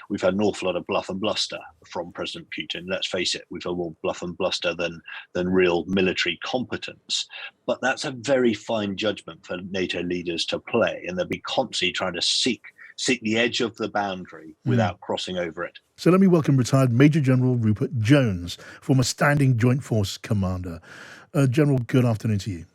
we've had an awful lot of bluff and bluster from President Putin. Let's face it, we've had more bluff and bluster than real military competence. But that's a very fine judgment for NATO leaders to play, and they'll be constantly trying to seek the edge of the boundary without crossing over it. So let me welcome retired Major General Rupert Jones, former Standing Joint Force Commander. General, good afternoon to you.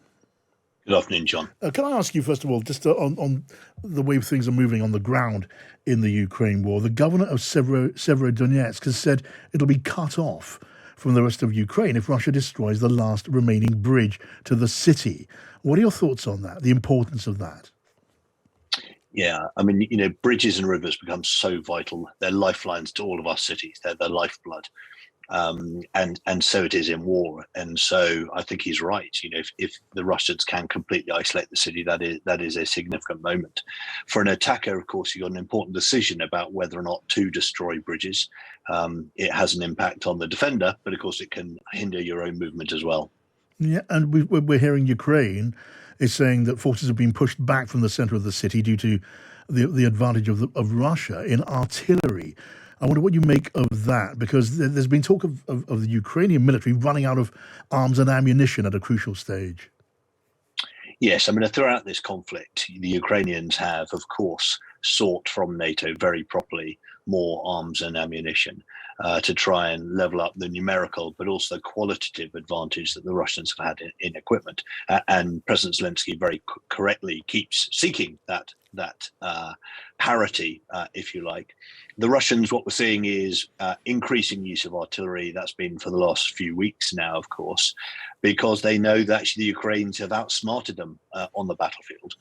Good afternoon, John. Can I ask you, first of all, just on the way things are moving on the ground in the Ukraine war? The governor of Severodonetsk has said it'll be cut off from the rest of Ukraine if Russia destroys the last remaining bridge to the city. What are your thoughts on that, the importance of that? Yeah, I mean, bridges and rivers become so vital. They're lifelines to all of our cities. They're the lifeblood. And so it is in war. And so I think he's right. If the Russians can completely isolate the city, that is a significant moment. For an attacker, of course, you've got an important decision about whether or not to destroy bridges. It has an impact on the defender, but of course it can hinder your own movement as well. Yeah, and we're hearing Ukraine is saying that forces have been pushed back from the center of the city due to the advantage of Russia in artillery. I wonder what you make of that, because there's been talk of the Ukrainian military running out of arms and ammunition at a crucial stage. Yes, I mean, throughout this conflict, the Ukrainians have, of course, sought from NATO very properly more arms and ammunition to try and level up the numerical, but also the qualitative advantage that the Russians have had in equipment. And President Zelensky very correctly keeps seeking that parity, if you like. The Russians, what we're seeing is increasing use of artillery. That's been for the last few weeks now, of course, because they know that actually the Ukrainians have outsmarted them on the battlefield.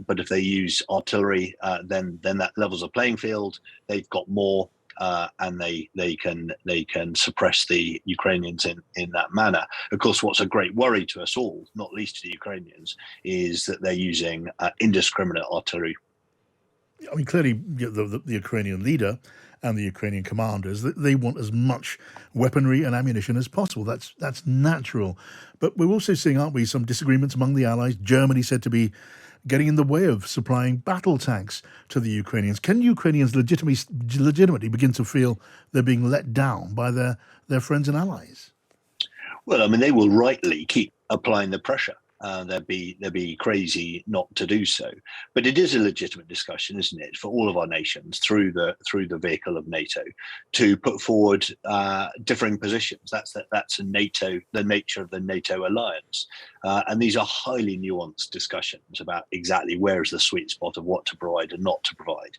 But if they use artillery, then that levels the playing field. They've got more, and they can suppress the Ukrainians in that manner. Of course, what's a great worry to us all, not least to the Ukrainians, is that they're using indiscriminate artillery. I mean, clearly, the Ukrainian leader and the Ukrainian commanders, they want as much weaponry and ammunition as possible. That's natural. But we're also seeing, aren't we, some disagreements among the allies. Germany said to be getting in the way of supplying battle tanks to the Ukrainians. Can Ukrainians legitimately begin to feel they're being let down by their friends and allies? Well, I mean, they will rightly keep applying the pressure. They'd be crazy not to do so. But it is a legitimate discussion, isn't it, for all of our nations through the vehicle of NATO to put forward differing positions. That's the nature of the NATO alliance, and these are highly nuanced discussions about exactly where is the sweet spot of what to provide and not to provide.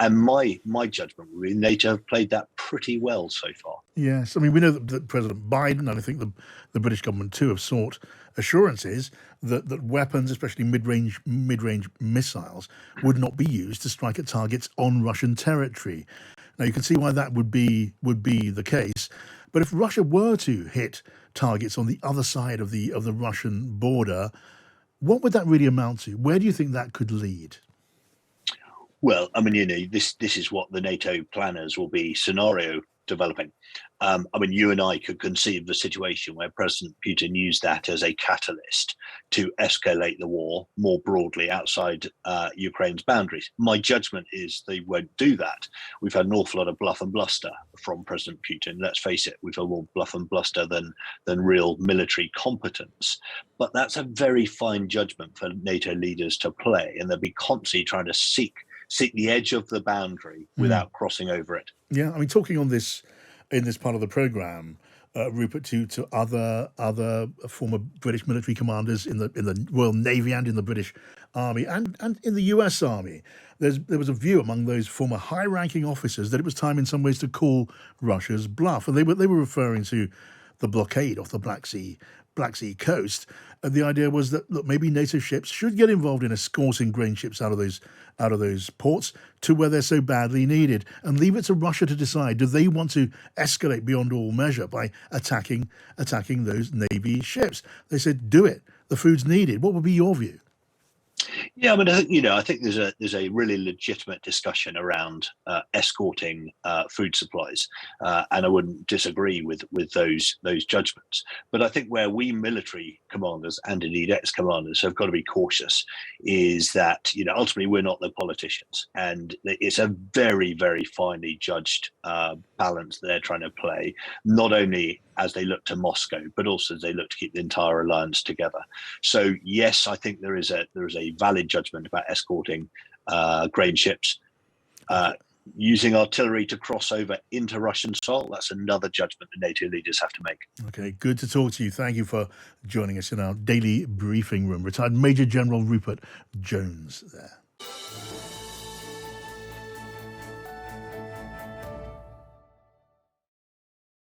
And my judgment would be NATO have played that pretty well so far. Yes, I mean, we know that President Biden, and I think the British government too, have sought assurances that weapons, especially mid-range missiles, would not be used to strike at targets on Russian territory. Now, you can see why that would be the case. But if Russia were to hit targets on the other side of the Russian border, what would that really amount to? Where do you think that could lead? Well, I mean, this is what the NATO planners will be scenario developing. I mean, you and I could conceive the situation where President Putin used that as a catalyst to escalate the war more broadly outside Ukraine's boundaries. My judgment is they won't do that. We've had an awful lot of bluff and bluster from President Putin. Let's face it, we've had more bluff and bluster than real military competence. But that's a very fine judgment for NATO leaders to play, and they'll be constantly trying to seek the edge of the boundary without crossing over it. Yeah, I mean, talking in this part of the programme, Rupert, to other former British military commanders in the Royal Navy and in the British Army and in the US Army, there was a view among those former high-ranking officers that it was time in some ways to call Russia's bluff, and they were referring to the blockade off the Black Sea coast. And the idea was that, look, maybe NATO ships should get involved in escorting grain ships out of those ports to where they're so badly needed, and leave it to Russia to decide, do they want to escalate beyond all measure by attacking those Navy ships? They said, do it. The food's needed. What would be your view? Yeah, I mean, I think there's a really legitimate discussion around escorting food supplies, and I wouldn't disagree with those judgments. But I think where we military commanders and indeed ex-commanders have got to be cautious is that ultimately we're not the politicians, and it's a very finely judged balance they're trying to play, not only as they look to Moscow, but also as they look to keep the entire alliance together. So yes, I think there is a valid judgment about escorting grain ships. Uh, Okay. Using artillery to cross over into Russian soil, that's another judgment the NATO leaders have to make. Okay, good to talk to you. Thank you for joining us in our daily briefing room. Retired Major General Rupert Jones there.